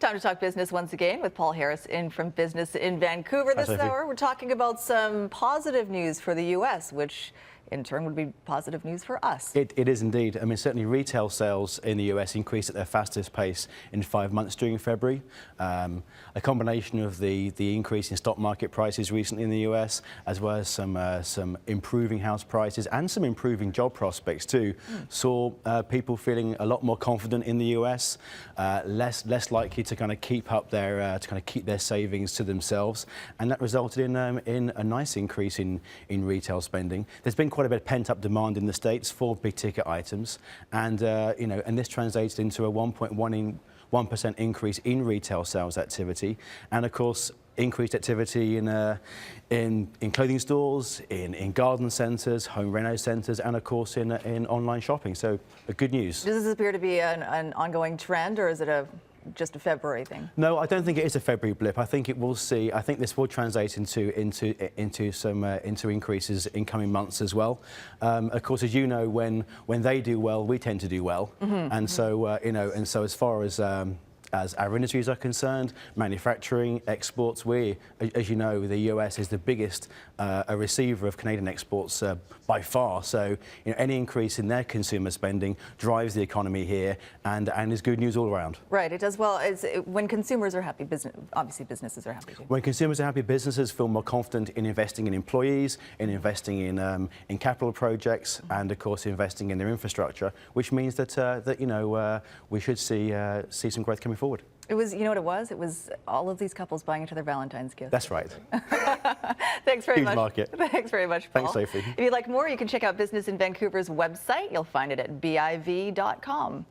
Time to talk business once again with Paul Harris in from Business in Vancouver this hour. We're talking about some positive news for the U.S., which in turn would be positive news for us. It is indeed. I mean, certainly retail sales in the US increased at their fastest pace in 5 months during February. A combination of the increase in stock market prices recently in the US, as well as some improving house prices and some improving job prospects too, saw people feeling a lot more confident in the US, less likely to kind of keep up their keep their savings to themselves, and that resulted in a nice increase in retail spending. There's been quite a bit of pent-up demand in the States for big-ticket items, and and this translated into a 1.1% increase in retail sales activity, and of course increased activity in clothing stores, in garden centres, home reno centres, and of course in online shopping. So good news. Does this appear to be an ongoing trend, or is it just a February thing? No, I don't think it is a February blip. I think it will see. I think this will translate into increases in coming months as well. Of course, as you know, when they do well, we tend to do well, and so and so as far as our industries are concerned, manufacturing, exports, as you know, the US is the biggest a receiver of Canadian exports by far. So any increase in their consumer spending drives the economy here, and is good news all around. Right, it does well. When consumers are happy, obviously businesses are happy too. When consumers are happy, businesses feel more confident in investing in employees, in investing in capital projects, and of course investing in their infrastructure, which means that we should see some growth coming forward. It was, you know what it was? It was all of these couples buying each other Valentine's gifts. That's right. Thanks very Huge much. market. Thanks very much, Paul. Thanks, Sophie. If you'd like more, you can check out Business in Vancouver's website. You'll find it at BIV.com.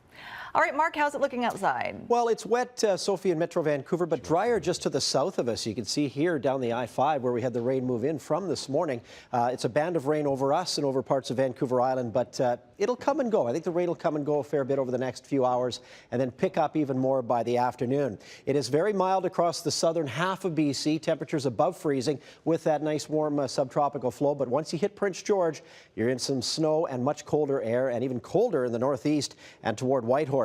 All right, Mark, how's it looking outside? Well, it's wet, Sophie, in Metro Vancouver, but drier just to the south of us. You can see here down the I-5 where we had the rain move in from this morning. It's a band of rain over us and over parts of Vancouver Island, but it'll come and go. I think the rain will come and go a fair bit over the next few hours and then pick up even more by the afternoon. It is very mild across the southern half of BC. Temperatures above freezing with that nice warm subtropical flow. But once you hit Prince George, you're in some snow and much colder air, and even colder in the northeast and toward Whitehorse.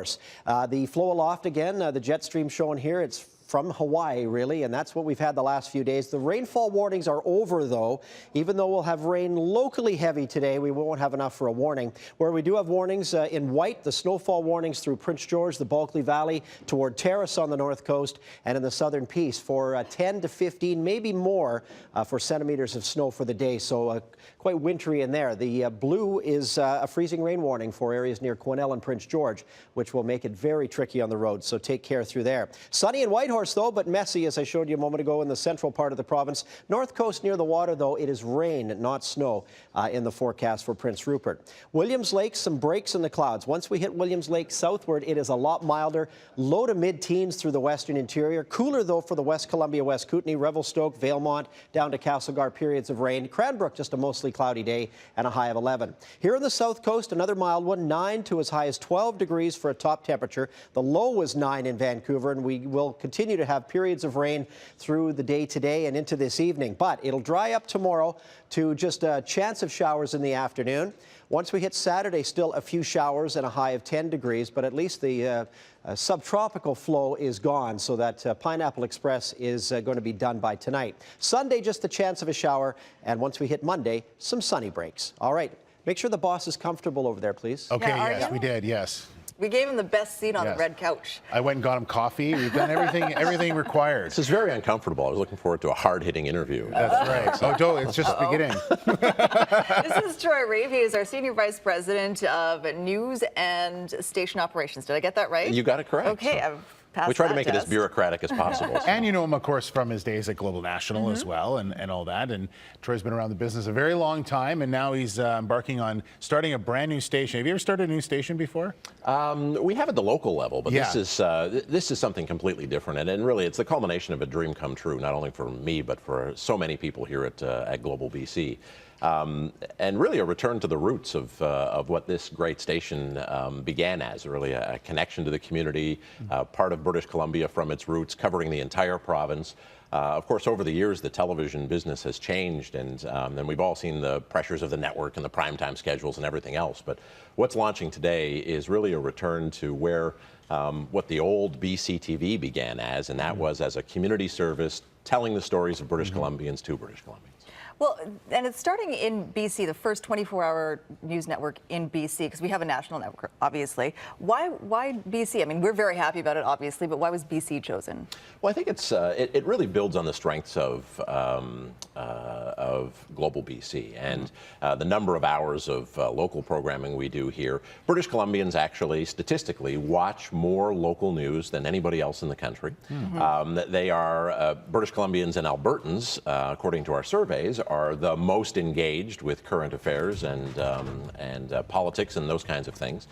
The flow aloft again, the jet stream shown here, it's from Hawaii, really, and that's what we've had the last few days. The rainfall warnings are over, though. Even though we'll have rain locally heavy today, we won't have enough for a warning. Where we do have warnings in white, the snowfall warnings through Prince George, the Bulkley Valley, toward Terrace on the north coast, and in the southern Peace for 10 to 15, maybe more for centimeters of snow for the day. So quite wintry in there. The blue is a freezing rain warning for areas near Quesnel and Prince George, which will make it very tricky on the road. So take care through there. Sunny in Whitehorse, though, but messy, as I showed you a moment ago, in the central part of the province. North coast near the water, though, it is rain, not snow, in the forecast for Prince Rupert. Williams Lake, some breaks in the clouds. Once we hit Williams Lake southward, it is a lot milder. Low to mid-teens through the western interior. Cooler, though, for the West Columbia, West Kootenay, Revelstoke, Valemont, down to Castlegar, periods of rain. Cranbrook, just a mostly cloudy day and a high of 11. Here on the south coast, another mild one, 9 to as high as 12 degrees for a top temperature. The low was 9 in Vancouver, and we will continue to have periods of rain through the day today and into this evening. But it'll dry up tomorrow to just a chance of showers in the afternoon. Once we hit Saturday, still a few showers and a high of 10 degrees, but at least the subtropical flow is gone, so that Pineapple Express is going to be done by tonight. Sunday, just the chance of a shower, and once we hit Monday, some sunny breaks. All right, make sure the boss is comfortable over there, please. Okay, Yeah, yes, we did, yes. We gave him the best seat on the red couch. I went and got him coffee. We've done everything required. This is very uncomfortable. I was looking forward to a hard-hitting interview. That's right. Oh, don't, it's just beginning. This is Troy Reeve. He is our Senior Vice President of News and Station Operations. Did I get that right? You got it correct. Okay, we try to make it as bureaucratic as possible. And you know him, of course, from his days at Global National as well, and all that. And Troy's been around the business a very long time, and now he's embarking on starting a brand new station. Have you ever started a new station before? We have at the local level, but Yeah. this is something completely different, and really it's the culmination of a dream come true, not only for me, but for so many people here at Global BC. and really a return to the roots of what this great station began as, really a connection to the community, part of British Columbia from its roots, covering the entire province. Of course, over the years, the television business has changed, and we've all seen the pressures of the network and the primetime schedules and everything else. But what's launching today is really a return to where what the old BC TV began as, and that was as a community service telling the stories of British Columbians to British Columbians. Well, and it's starting in BC, the first 24-hour news network in BC, because we have a national network, obviously. Why BC? I mean, we're very happy about it, obviously, but why was BC chosen? Well, I think it really builds on the strengths of Global BC and the number of hours of local programming we do here. British Columbians actually, statistically, watch more local news than anybody else in the country. They are, British Columbians and Albertans, according to our surveys, are the most engaged with current affairs and politics and those kinds of things.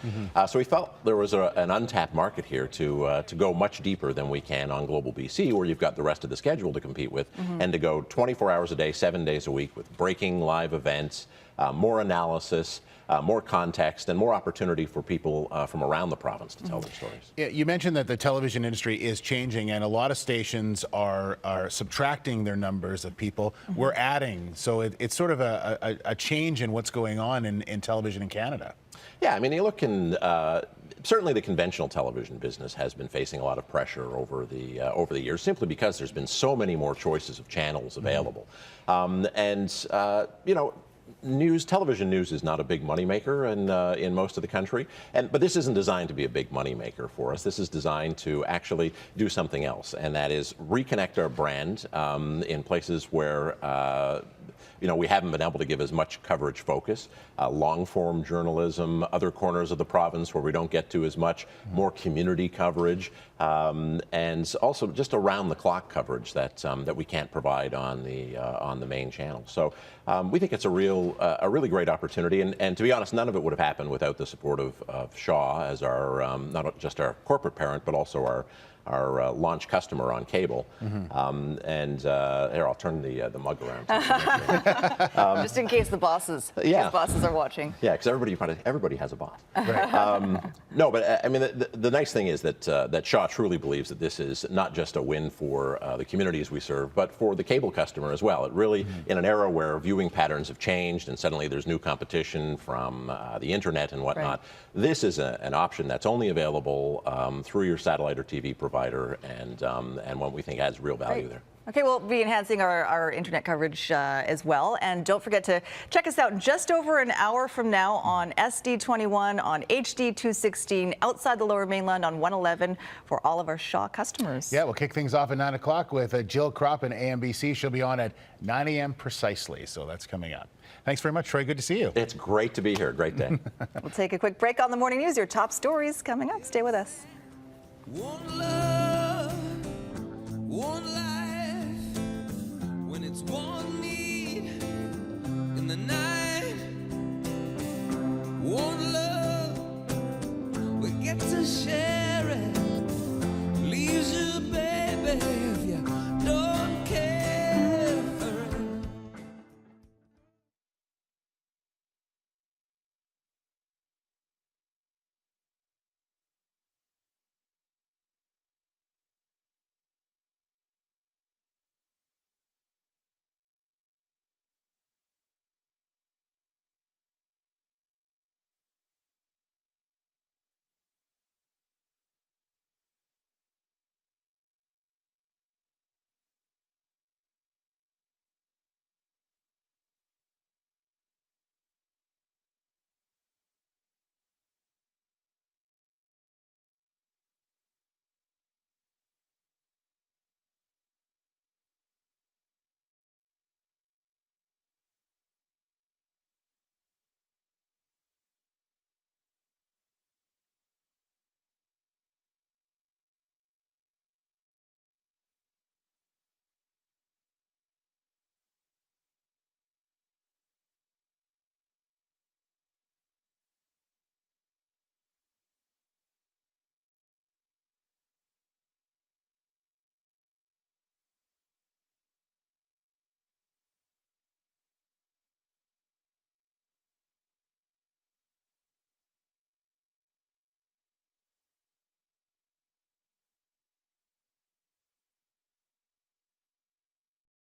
So we felt there was an untapped market here to go much deeper than we can on Global BC, where you've got the rest of the schedule to compete with, and to go 24 hours a day, 7 days a week with breaking live events, more analysis, more context, and more opportunity for people from around the province to tell their stories. Yeah, you mentioned that the television industry is changing, and a lot of stations are subtracting their numbers of people. We're adding, so it's sort of a change in what's going on in television in Canada. Yeah, I mean, you look in. Certainly, the conventional television business has been facing a lot of pressure over the years, simply because there's been so many more choices of channels available, you know. Television news is not a big moneymaker in most of the country, but this isn't designed to be a big moneymaker for us. This is designed to actually do something else, and that is reconnect our brand in places where you know, we haven't been able to give as much coverage focus, long-form journalism, other corners of the province where we don't get to as much, more community coverage, and also just around-the-clock coverage that we can't provide on the main channel. So we think it's a really great opportunity, and to be honest, none of it would have happened without the support of Shaw as our not just our corporate parent, but also our launch customer on cable. Here, I'll turn the mug around. Just in case the bosses, are watching. Yeah, because everybody has a boss. Right. No, but I mean, the nice thing is that Shaw truly believes that this is not just a win for the communities we serve, but for the cable customer as well. It really, in an era where viewing patterns have changed and suddenly there's new competition from the internet and whatnot, this is an option that's only available through your satellite or TV provider, and one we think adds real value there. Okay, we'll be enhancing our internet coverage as well. And don't forget to check us out just over an hour from now on SD21, on HD 216, outside the Lower Mainland on 111 for all of our Shaw customers. Yeah, we'll kick things off at 9 o'clock with Jill Kropp in AMBC. She'll be on at 9 a.m. precisely, so that's coming up. Thanks very much, Troy. Good to see you. It's great to be here. Great day. We'll take a quick break on the morning news. Your top stories coming up. Stay with us. One love.